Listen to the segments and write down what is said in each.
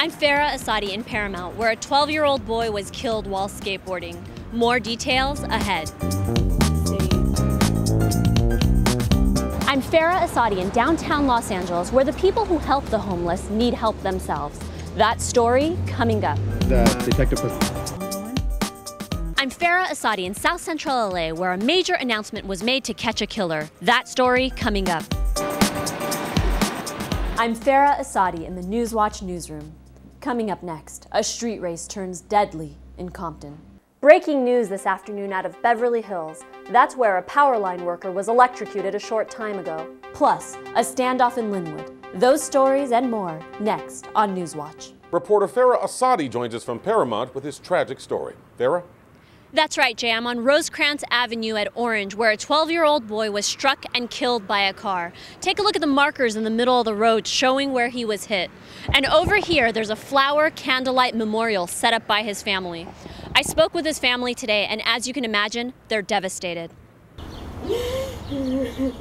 I'm Farrah Assadi in Paramount, where a 12-year-old boy was killed while skateboarding. More details ahead. I'm Farrah Assadi in downtown Los Angeles, where the people who help the homeless need help themselves. That story coming up. I'm Farrah Assadi in South Central LA, where a major announcement was made to catch a killer. That story coming up. I'm Farrah Assadi in the Newswatch newsroom. Coming up next, a street race turns deadly in Compton. Breaking news this afternoon out of Beverly Hills. That's where a power line worker was electrocuted a short time ago. Plus, a standoff in Linwood. Those stories and more next on Newswatch. Reporter Farrah Assadi joins us from Paramount with his tragic story. Farrah? That's right, Jay. I'm on Rosecrans Avenue at Orange, where a 12-year-old boy was struck and killed by a car. Take a look at the markers in the middle of the road showing where he was hit. And over here, there's a flower candlelight memorial set up by his family. I spoke with his family today, and as you can imagine, they're devastated.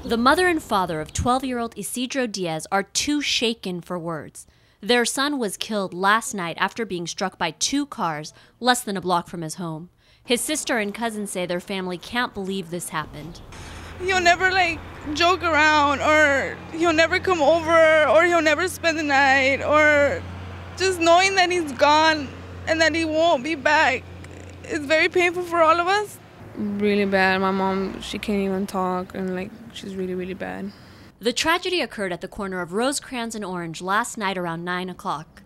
The mother and father of 12-year-old Isidro Diaz are too shaken for words. Their son was killed last night after being struck by two cars less than a block from his home. His sister and cousins say their family can't believe this happened. He'll never joke around, or he'll never come over, or he'll never spend the night, or just knowing that he's gone and that he won't be back is very painful for all of us. Really bad. My mom, she can't even talk, and she's really, really bad. The tragedy occurred at the corner of Rosecrans and Orange last night around 9 o'clock.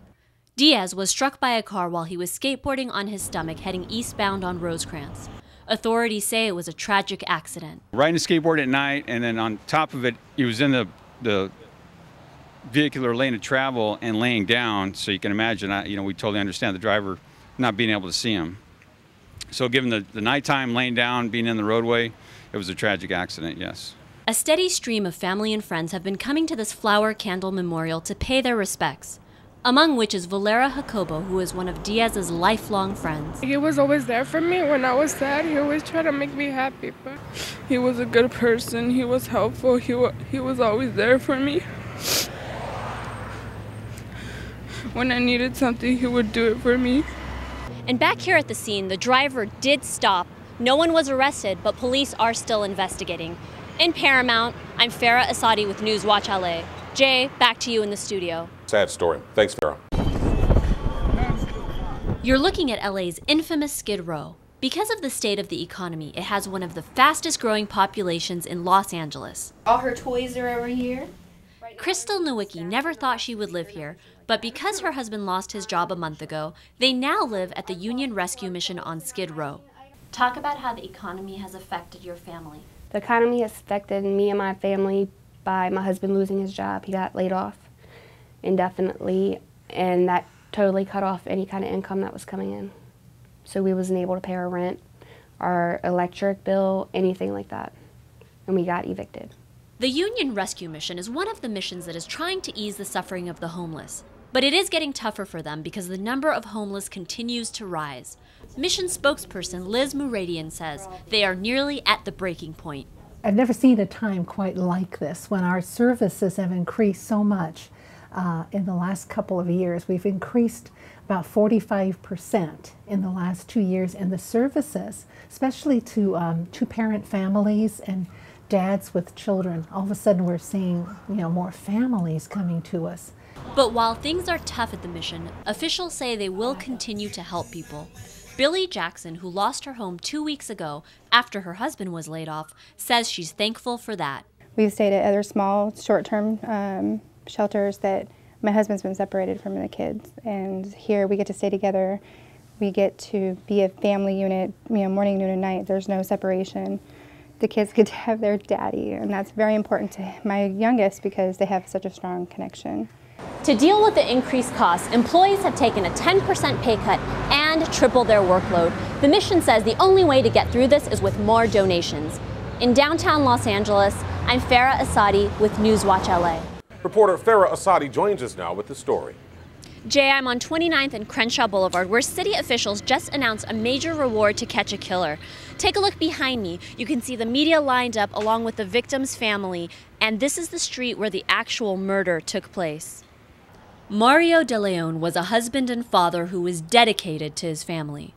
Diaz was struck by a car while he was skateboarding on his stomach heading eastbound on Rosecrans. Authorities say it was a tragic accident. Riding a skateboard at night, and then on top of it, he was in the vehicular lane of travel and laying down, so you can imagine, we totally understand the driver not being able to see him. So given the nighttime, laying down, being in the roadway, it was a tragic accident, yes. A steady stream of family and friends have been coming to this flower candle memorial to pay their respects, among which is Valera Jacobo, who is one of Diaz's lifelong friends. He was always there for me when I was sad. He always tried to make me happy, but he was a good person. He was helpful. He was always there for me. When I needed something, he would do it for me. And back here at the scene, the driver did stop. No one was arrested, but police are still investigating. In Paramount, I'm Farrah Assadi with Newswatch LA. Jay, back to you in the studio. Sad story. Thanks, Farrah. You're looking at LA's infamous Skid Row. Because of the state of the economy, it has one of the fastest growing populations in Los Angeles. All her toys are over here. Crystal Nowicki never thought she would live here, but because her husband lost his job a month ago, they now live at the Union Rescue Mission on Skid Row. Talk about how the economy has affected your family. The economy has affected me and my family by my husband losing his job. He got laid off indefinitely, and that totally cut off any kind of income that was coming in. So we wasn't able to pay our rent, our electric bill, anything like that, and we got evicted. The Union Rescue Mission is one of the missions that is trying to ease the suffering of the homeless. But it is getting tougher for them because the number of homeless continues to rise. Mission spokesperson Liz Muradian says they are nearly at the breaking point. I've never seen a time quite like this when our services have increased so much in the last couple of years. We've increased about 45% in the last 2 years in the services, especially to two-parent families and dads with children. All of a sudden we're seeing, more families coming to us. But while things are tough at the mission, officials say they will continue to help people. Billy Jackson, who lost her home 2 weeks ago after her husband was laid off, says she's thankful for that. We've stayed at other small, short-term shelters that my husband's been separated from the kids. And here we get to stay together. We get to be a family unit, morning, noon, and night. There's no separation. The kids get to have their daddy, and that's very important to my youngest because they have such a strong connection. To deal with the increased costs, employees have taken a 10% pay cut and tripled their workload. The mission says the only way to get through this is with more donations. In downtown Los Angeles, I'm Farrah Assadi with Newswatch LA. Reporter Farrah Assadi joins us now with the story. Jay, I'm on 29th and Crenshaw Boulevard, where city officials just announced a major reward to catch a killer. Take a look behind me. You can see the media lined up along with the victim's family, and this is the street where the actual murder took place. Mario De Leon was a husband and father who was dedicated to his family.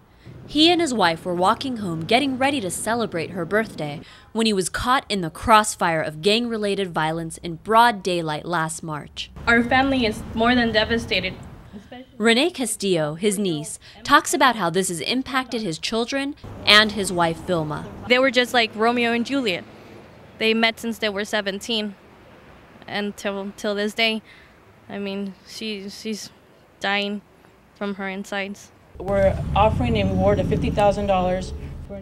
He and his wife were walking home getting ready to celebrate her birthday when he was caught in the crossfire of gang-related violence in broad daylight last March. Our family is more than devastated. Renee Castillo, his niece, talks about how this has impacted his children and his wife Vilma. They were just like Romeo and Juliet. They met since they were 17 and till this day. I mean, she's dying from her insides. We're offering a reward of $50,000.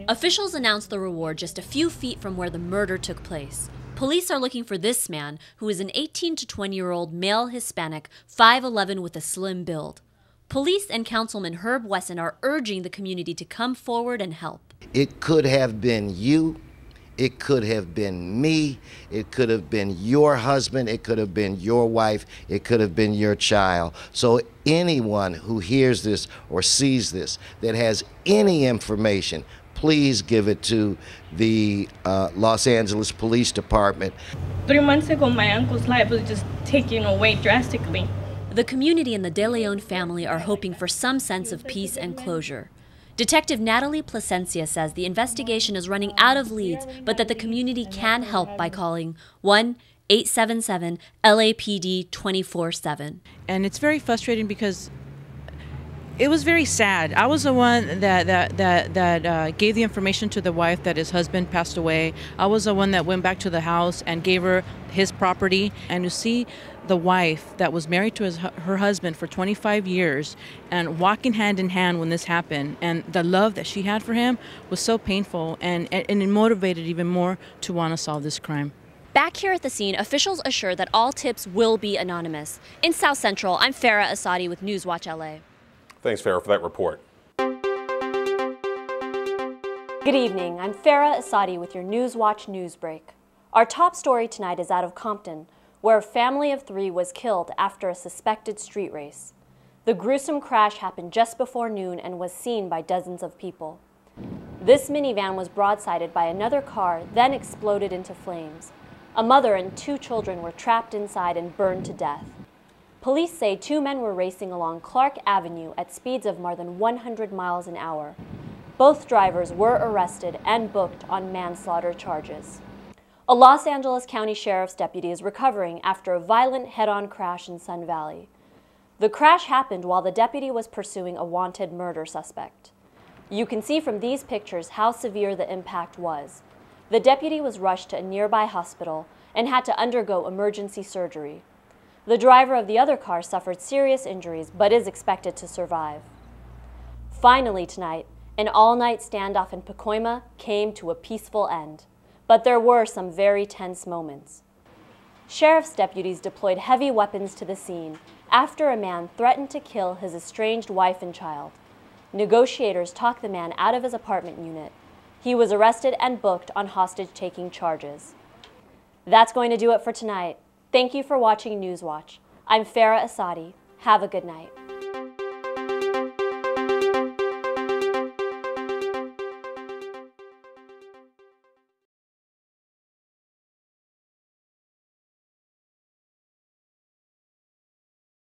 Officials announced the reward just a few feet from where the murder took place. Police are looking for this man, who is an 18 to 20-year-old male Hispanic, 5'11" with a slim build. Police and Councilman Herb Wesson are urging the community to come forward and help. It could have been you. It could have been me. It could have been your husband. It could have been your wife. It could have been your child. So anyone who hears this or sees this that has any information, please give it to the Los Angeles Police Department. 3 months ago, my uncle's life was just taken away drastically. The community and the De Leon family are hoping for some sense of peace and closure. Detective Natalie Plasencia says the investigation is running out of leads, but that the community can help by calling 1-877-LAPD 24/7. And it's very frustrating because it was very sad. I was the one that gave the information to the wife that his husband passed away. I was the one that went back to the house and gave her his property. And to see the wife that was married to her husband for 25 years and walking hand in hand when this happened, and the love that she had for him was so painful, and it motivated even more to want to solve this crime. Back here at the scene, officials assure that all tips will be anonymous. In South Central, I'm Farrah Assadi with Newswatch LA. Thanks, Farrah, for that report. Good evening. I'm Farrah Assadi with your Newswatch Newsbreak. Our top story tonight is out of Compton, where a family of 3 was killed after a suspected street race. The gruesome crash happened just before noon and was seen by dozens of people. This minivan was broadsided by another car, then exploded into flames. A mother and 2 children were trapped inside and burned to death. Police say 2 men were racing along Clark Avenue at speeds of more than 100 miles an hour. Both drivers were arrested and booked on manslaughter charges. A Los Angeles County Sheriff's deputy is recovering after a violent head-on crash in Sun Valley. The crash happened while the deputy was pursuing a wanted murder suspect. You can see from these pictures how severe the impact was. The deputy was rushed to a nearby hospital and had to undergo emergency surgery. The driver of the other car suffered serious injuries but is expected to survive. Finally tonight, an all-night standoff in Pacoima came to a peaceful end. But there were some very tense moments. Sheriff's deputies deployed heavy weapons to the scene after a man threatened to kill his estranged wife and child. Negotiators talked the man out of his apartment unit. He was arrested and booked on hostage-taking charges. That's going to do it for tonight. Thank you for watching Newswatch. I'm Farrah Assadi. Have a good night.